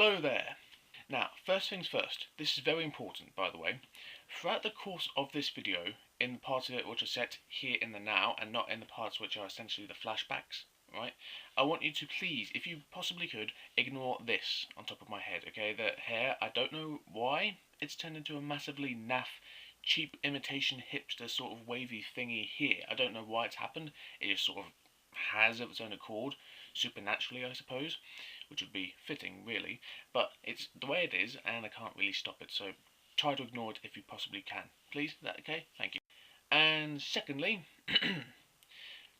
Hello there. Now, first things first, this is very important, by the way. Throughout the course of this video, in the parts of it which are set here in the now, and not in the parts which are essentially the flashbacks, right? I want you to please, if you possibly could, ignore this on top of my head, okay? The hair, I don't know why it's turned into a massively naff, cheap imitation hipster sort of wavy thingy here. I don't know why it's happened. It just sort of has of its own accord, supernaturally, I suppose, which would be fitting, really. But it's the way it is, and I can't really stop it, so try to ignore it if you possibly can. Please, is that okay? Thank you. And secondly, a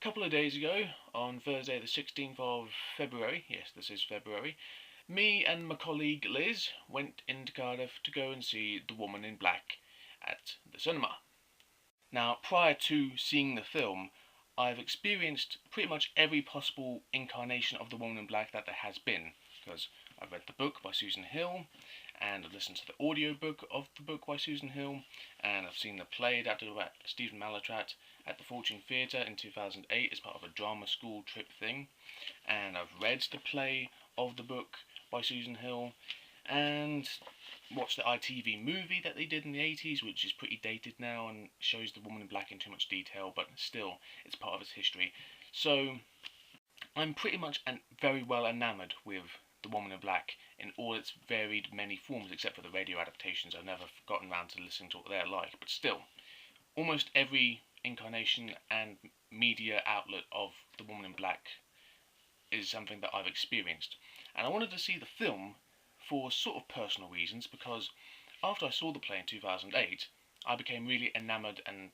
couple of days ago, on Thursday the 16th of February, yes, this is February, me and my colleague Liz went into Cardiff to go and see The Woman in Black at the cinema. Now, prior to seeing the film, I've experienced pretty much every possible incarnation of The Woman in Black that there has been, because I've read the book by Susan Hill, and I've listened to the audiobook of the book by Susan Hill, and I've seen the play adapted by Stephen Mallatrat at the Fortune Theatre in 2008 as part of a drama school trip thing, and I've read the play of the book by Susan Hill, and watched the ITV movie that they did in the 80s, which is pretty dated now and shows the Woman in Black in too much detail, but still, it's part of its history. So, I'm pretty much very well enamoured with The Woman in Black in all its varied many forms, except for the radio adaptations. I've never gotten around to listening to what they're like, but still, almost every incarnation and media outlet of The Woman in Black is something that I've experienced. And I wanted to see the film for sort of personal reasons, because after I saw the play in 2008, I became really enamoured and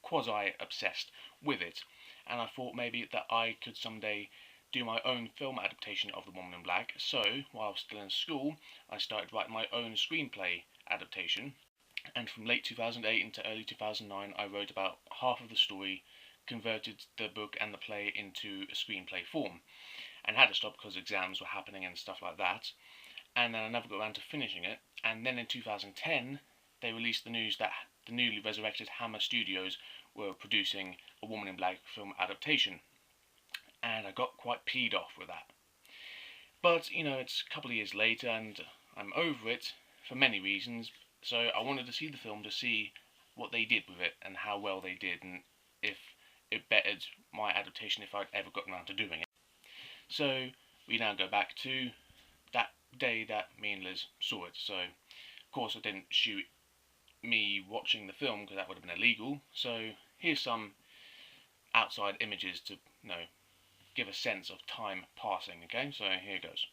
quasi-obsessed with it, and I thought maybe that I could someday do my own film adaptation of The Woman in Black. So, while I was still in school, I started writing my own screenplay adaptation, and from late 2008 into early 2009, I wrote about half of the story, converted the book and the play into a screenplay form, and had to stop because exams were happening and stuff like that. And then I never got around to finishing it, and then in 2010 they released the news that the newly resurrected Hammer Studios were producing a Woman in Black film adaptation, and I got quite peed off with that. But, you know, it's a couple of years later and I'm over it for many reasons, so I wanted to see the film to see what they did with it and how well they did, and if it bettered my adaptation if I'd ever gotten around to doing it. So we now go back to that day that me and Liz saw it. So, of course, I didn't shoot me watching the film because that would have been illegal. So here's some outside images to, you know, give a sense of time passing. Okay, so here goes.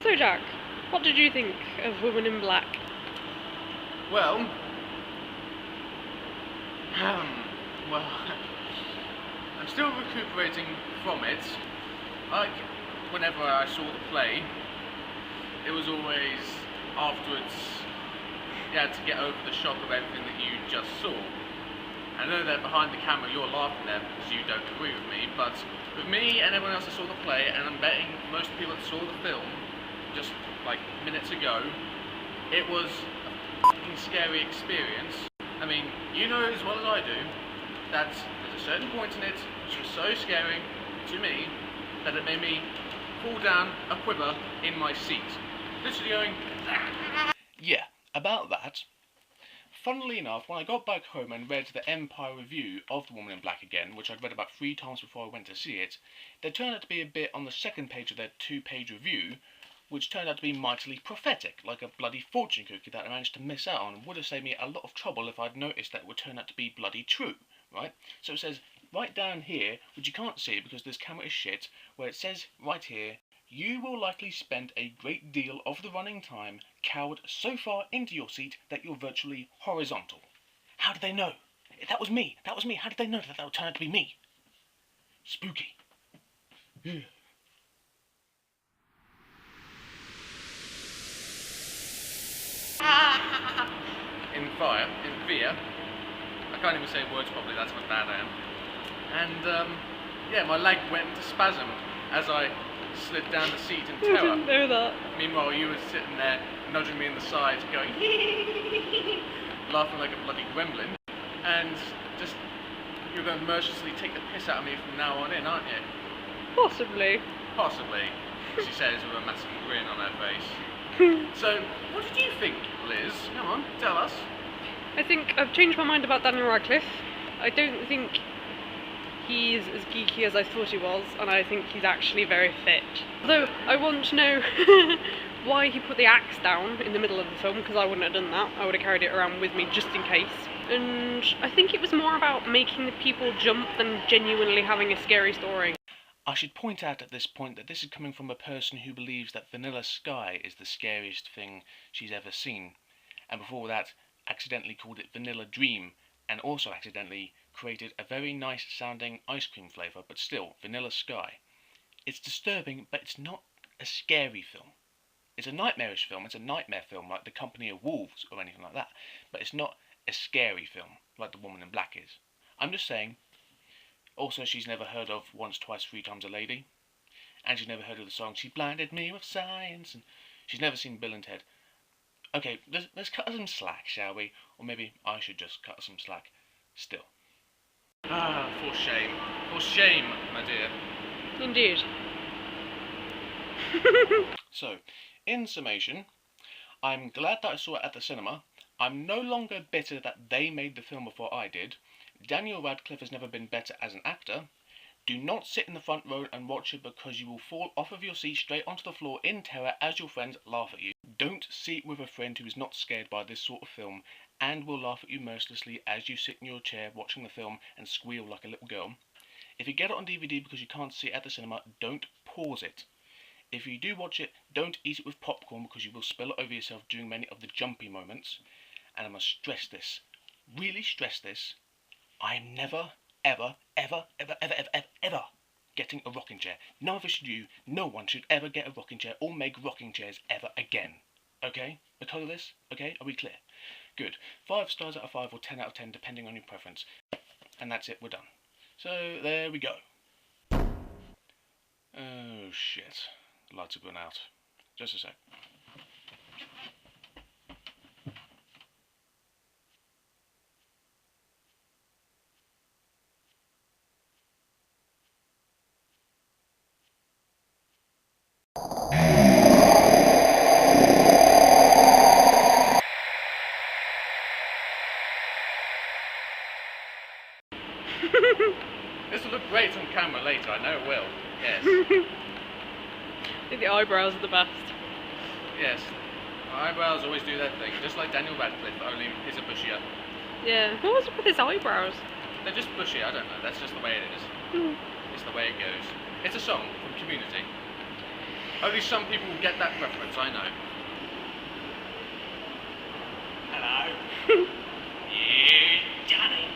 So Jack, what did you think of Woman in Black? Well, I'm still recuperating from it. Like, whenever I saw the play, it was always afterwards you had to get over the shock of everything that you just saw. I know that behind the camera you're laughing there because you don't agree with me, but with me and everyone else that saw the play, and I'm betting most people that saw the film just like minutes ago, it was a fucking scary experience. I mean, you know as well as I do that there's a certain point in it which was so scary to me that it made me fall down a quiver in my seat. Literally going, yeah, about that. Funnily enough, when I got back home and read the Empire review of The Woman in Black again, which I'd read about 3 times before I went to see it, there turned out to be a bit on the second page of their 2-page review which turned out to be mightily prophetic, like a bloody fortune cookie that I managed to miss out on, and would have saved me a lot of trouble if I'd noticed that it would turn out to be bloody true, right? So it says, right down here, which you can't see because this camera is shit, where it says, right here, you will likely spend a great deal of the running time cowered so far into your seat that you're virtually horizontal. How did they know? That was me. How did they know that would turn out to be me? Spooky. fear. I can't even say words properly, that's how bad I am. And yeah, my leg went into spasm as I slid down the seat in I terror. didn't know that. Meanwhile, you were sitting there, nudging me in the side, going, laughing like a bloody gremlin, and just, you're going to mercilessly take the piss out of me from now on in, aren't you? Possibly. Possibly, she says with a massive grin on her face. So, what did you think, Liz? Come on, tell us. I think I've changed my mind about Daniel Radcliffe. I don't think he's as geeky as I thought he was, and I think he's actually very fit. Although, I want to know why he put the axe down in the middle of the film, because I wouldn't have done that. I would have carried it around with me just in case. And I think it was more about making the people jump than genuinely having a scary story. I should point out at this point that this is coming from a person who believes that Vanilla Sky is the scariest thing she's ever seen, and before that accidentally called it Vanilla Dream, and also accidentally created a very nice sounding ice cream flavour, but still, Vanilla Sky. It's disturbing, but it's not a scary film. It's a nightmarish film, it's a nightmare film like The Company of Wolves or anything like that, but it's not a scary film like The Woman in Black is. I'm just saying. Also, she's never heard of Once, Twice, Three Times a Lady, and she's never heard of the song She Blinded Me with Science, and she's never seen Bill and Ted. Okay, let's cut her some slack, shall we? Or maybe I should just cut her some slack still. Ah, for shame, my dear. Indeed. So, in summation, I'm glad that I saw it at the cinema. I'm no longer bitter that they made the film before I did. Daniel Radcliffe has never been better as an actor. Do not sit in the front row and watch it, because you will fall off of your seat straight onto the floor in terror as your friends laugh at you. Don't sit with a friend who is not scared by this sort of film and will laugh at you mercilessly as you sit in your chair watching the film and squeal like a little girl. If you get it on DVD because you can't see it at the cinema, don't pause it. If you do watch it, don't eat it with popcorn because you will spill it over yourself during many of the jumpy moments. And I must stress this, really stress this, I am never, ever, ever, ever, ever, ever, ever, ever getting a rocking chair. Neither should you. No one should ever get a rocking chair or make rocking chairs ever again. Okay? Because of this? Okay? Are we clear? Good. 5 stars out of 5 or 10 out of 10 depending on your preference. And that's it, we're done. So, there we go. Oh shit. Lights have gone out. Just a sec. This will look great on camera later, I know it will. Yes. I think the eyebrows are the best. Yes. My eyebrows always do their thing, just like Daniel Radcliffe, only his are bushier. Yeah. What was up with his eyebrows? They're just bushy, I don't know, that's just the way it is. It's the way it goes. It's a song from Community. Only some people will get that reference, I know. Hello. Yeah, Johnny.